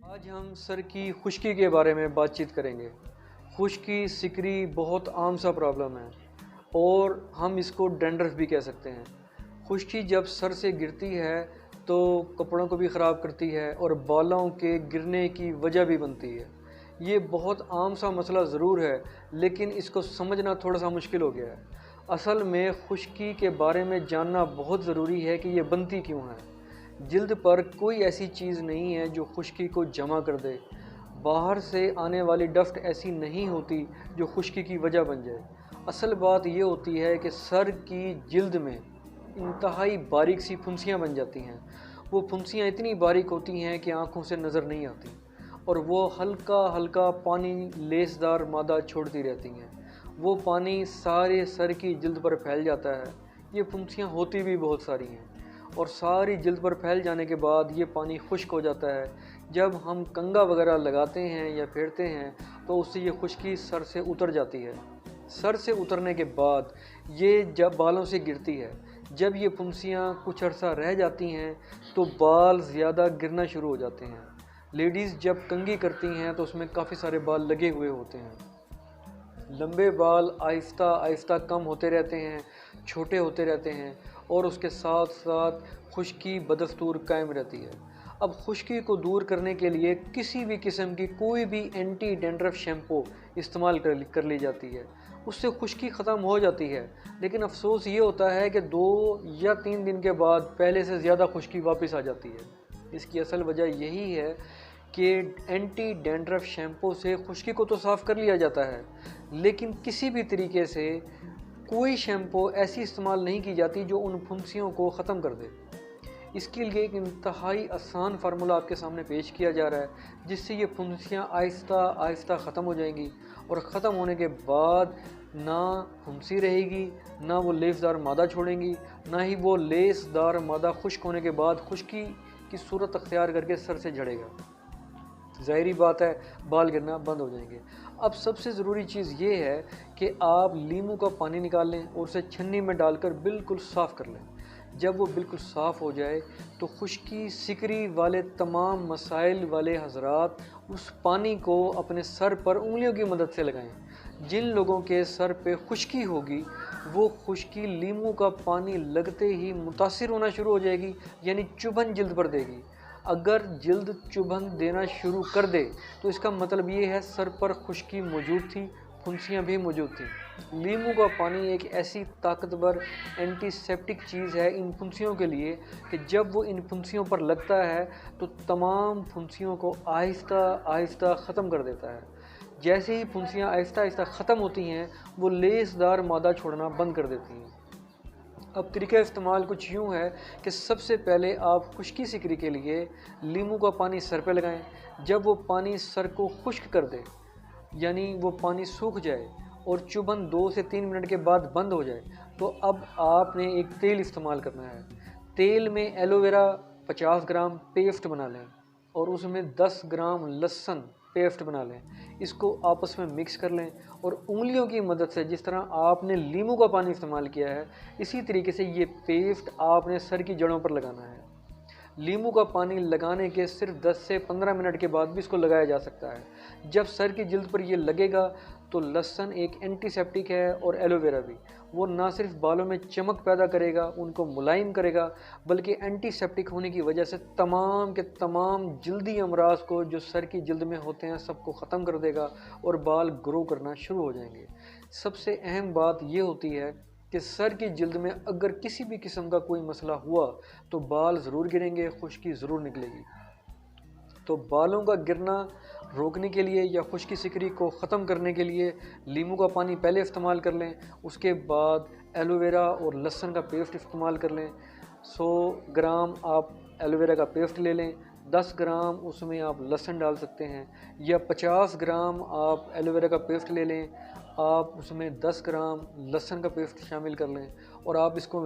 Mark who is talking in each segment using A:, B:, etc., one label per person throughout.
A: आज हम सर की खुश्की के बारे में बातचीत करेंगे। खुश्की, सिकरी बहुत आम सा प्रॉब्लम है और हम इसको डैंड्रफ भी कह सकते हैं। खुश्की जब सर से गिरती है तो कपड़ों को भी ख़राब करती है और बालों के गिरने की वजह भी बनती है। ये बहुत आम सा मसला ज़रूर है, लेकिन इसको समझना थोड़ा सा मुश्किल हो गया है। असल में खुश्की के बारे में जानना बहुत ज़रूरी है कि ये बनती क्यों है। जिल्द पर कोई ऐसी चीज़ नहीं है जो खुश्की को जमा कर दे। बाहर से आने वाली डस्ट ऐसी नहीं होती जो खुश्की की वजह बन जाए। असल बात ये होती है कि सर की जिल्द में इंतहाई बारीक सी फुंसियाँ बन जाती हैं। वो फुंसियाँ इतनी बारीक होती हैं कि आँखों से नज़र नहीं आती और वो हल्का हल्का पानी लेसदार मादा छोड़ती रहती हैं। वो पानी सारे सर की जिल्द पर फैल जाता है। ये फुंसियाँ होती भी बहुत सारी हैं और सारी जिल्द पर फैल जाने के बाद ये पानी खुश्क हो जाता है। जब हम कंघा वगैरह लगाते हैं या फेरते हैं तो उससे ये खुश्की सर से उतर जाती है। सर से उतरने के बाद ये जब बालों से गिरती है, जब ये फुंसियाँ कुछ अर्सा रह जाती हैं तो बाल ज़्यादा गिरना शुरू हो जाते हैं। लेडीज़ जब कंघी करती हैं तो उसमें काफ़ी सारे बाल लगे हुए होते हैं। लंबे बाल आहिस्ता आहिस्ता कम होते रहते हैं, छोटे होते रहते हैं और उसके साथ साथ खुश्की बदस्तूर कायम रहती है। अब खुश्की को दूर करने के लिए किसी भी किस्म की कोई भी एंटी डैंड्रफ शैम्पू इस्तेमाल कर ली जाती है, उससे खुश्की ख़त्म हो जाती है। लेकिन अफसोस ये होता है कि 2 या 3 दिन के बाद पहले से ज़्यादा खुश्की वापस आ जाती है। इसकी असल वजह यही है कि एंटी डैंड्रफ शैम्पू से खुश्की को तो साफ़ कर लिया जाता है, लेकिन किसी भी तरीके से कोई शैम्पू ऐसी इस्तेमाल नहीं की जाती जो उन फुंसियों को ख़त्म कर दे। इसके लिए एक इंतहाई आसान फार्मूला आपके सामने पेश किया जा रहा है, जिससे ये फुंसियाँ आहिस्ता आहिस्ता ख़त्म हो जाएंगी और ख़त्म होने के बाद ना फुंसी रहेगी, ना वो लेसदार मादा छोड़ेंगी, ना ही वो लेसदार मादा खुश्क होने के बाद खुश्की की सूरत अख्तियार करके सर से झड़ेगा। ज़ाहिरी बात है, बाल गिरना बंद हो जाएंगे। अब सबसे ज़रूरी चीज़ ये है कि आप नींबू का पानी निकाल लें और उसे छन्नी में डालकर बिल्कुल साफ़ कर लें। जब वो बिल्कुल साफ़ हो जाए तो खुश्की, सिकरी वाले तमाम मसाइल वाले हज़रात उस पानी को अपने सर पर उंगलियों की मदद से लगाएं। जिन लोगों के सर पे खुश्की होगी, वो खुश्की नींबू का पानी लगते ही मुतासिर होना शुरू हो जाएगी, यानी चुभन जिल्द पर देगी। अगर जिल्द चुभन देना शुरू कर दे तो इसका मतलब ये है सर पर खुश्की मौजूद थी, फुंसियाँ भी मौजूद थी। नींबू का पानी एक ऐसी ताकतवर एंटीसेप्टिक चीज़ है इन फुंसियों के लिए कि जब वो इन फुंसियों पर लगता है तो तमाम फुंसियों को आहिस्ता आहिस्ता ख़त्म कर देता है। जैसे ही फुंसियाँ आहिस्ता आहिस्ता ख़त्म होती हैं, वो लेसदार मादा छोड़ना बंद कर देती हैं। अब तरीका इस्तेमाल कुछ यूँ है कि सबसे पहले आप खुश्की सिकरी के लिए नींबू का पानी सर पे लगाएं। जब वो पानी सर को खुश्क कर दे, यानी वो पानी सूख जाए और चुभन 2 से 3 मिनट के बाद बंद हो जाए, तो अब आपने एक तेल इस्तेमाल करना है। तेल में एलोवेरा 50 ग्राम पेस्ट बना लें और उसमें 10 ग्राम लहसुन पेस्ट बना लें। इसको आपस में मिक्स कर लें और उंगलियों की मदद से, जिस तरह आपने नींबू का पानी इस्तेमाल किया है, इसी तरीके से ये पेस्ट आपने सर की जड़ों पर लगाना है। नींबू का पानी लगाने के सिर्फ 10 से 15 मिनट के बाद भी इसको लगाया जा सकता है। जब सर की जिल्द पर ये लगेगा तो लहसुन एक एंटीसेप्टिक है और एलोवेरा भी। वो ना सिर्फ बालों में चमक पैदा करेगा, उनको मुलायम करेगा, बल्कि एंटीसेप्टिक होने की वजह से तमाम के तमाम जल्दी अमराज को जो सर की जिल्द में होते हैं सबको ख़त्म कर देगा और बाल ग्रो करना शुरू हो जाएंगे। सबसे अहम बात ये होती है कि सर की जिल्द में अगर किसी भी किस्म का कोई मसला हुआ तो बाल ज़रूर गिरेंगे, खुश्की ज़रूर निकलेगी। तो बालों का गिरना रोकने के लिए या खुश्की सिकरी को ख़त्म करने के लिए नींबू का पानी पहले इस्तेमाल कर लें, उसके बाद एलोवेरा और लहसुन का पेस्ट इस्तेमाल कर लें। 100 ग्राम आप एलोवेरा का पेस्ट ले लें, 10 ग्राम उसमें आप लहसुन डाल सकते हैं, या 50 ग्राम आप एलोवेरा का पेस्ट ले लें, आप उसमें 10 ग्राम लहसुन का पेस्ट शामिल कर लें और आप इसको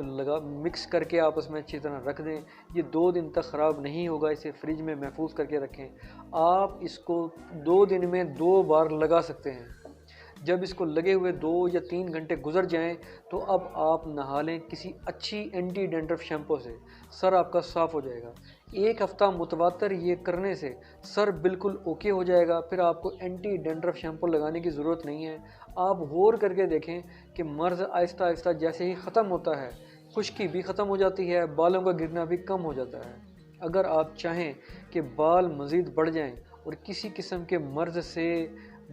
A: मिक्स करके आप उसमें अच्छी तरह रख दें। ये 2 दिन तक ख़राब नहीं होगा, इसे फ्रिज में महफूज करके रखें। आप इसको 2 दिन में 2 बार लगा सकते हैं। जब इसको लगे हुए 2 या 3 घंटे गुजर जाएं तो अब आप नहा लें किसी अच्छी एंटी डेंड्रफ शैम्पू से, सर आपका साफ़ हो जाएगा। 1 हफ़्ता मुतवातर ये करने से सर बिल्कुल ओके हो जाएगा। फिर आपको एंटी डेंड्रफ शैम्पू लगाने की ज़रूरत नहीं है। आप गौर करके देखें कि मर्ज़ आहिस्ता आहिस्ता जैसे ही ख़त्म होता है, खुश्की भी ख़त्म हो जाती है, बालों का गिरना भी कम हो जाता है। अगर आप चाहें कि बाल मज़ीद बढ़ जाएं और किसी किस्म के मर्ज़ से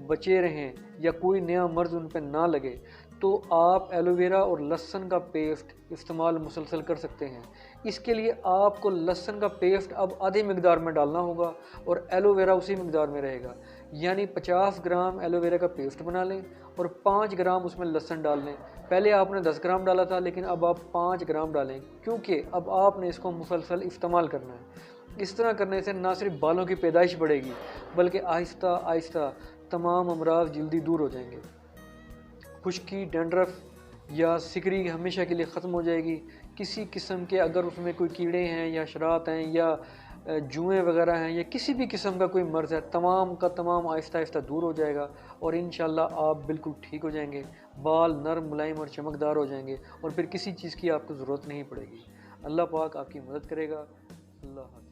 A: बचे रहें या कोई नया मर्ज़ उन पर ना लगे, तो आप एलोवेरा और लहसुन का पेस्ट इस्तेमाल मुसलसल कर सकते हैं। इसके लिए आपको लहसुन का पेस्ट अब आधी मिकदार में डालना होगा और एलोवेरा उसी मिकदार में रहेगा। यानी 50 ग्राम एलोवेरा का पेस्ट बना लें और 5 ग्राम उसमें लहसुन डाल लें। पहले आपने 10 ग्राम डाला था, लेकिन अब आप 5 ग्राम डालें, क्योंकि अब आपने इसको मुसलसल इस्तेमाल करना है। इस तरह करने से ना सिर्फ बालों की पैदाइश बढ़ेगी, बल्कि आहिस्ता आहिस्ता तमाम अमराज जल्दी दूर हो जाएंगे। खुश्की, डैंड्रफ या सिकरी हमेशा के लिए ख़त्म हो जाएगी। किसी किस्म के अगर उसमें कोई कीड़े हैं या शरात हैं या जुएँ वगैरह हैं या किसी भी किस्म का कोई मर्ज़ है, तमाम का तमाम आहिस्ता आहिस्ता दूर हो जाएगा और इंशाल्लाह आप बिल्कुल ठीक हो जाएंगे। बाल नरम, मुलायम और चमकदार हो जाएंगे और फिर किसी चीज़ की आपको ज़रूरत नहीं पड़ेगी। अल्लाह पाक आपकी मदद करेगा। अल्लाह हाफ़िज़।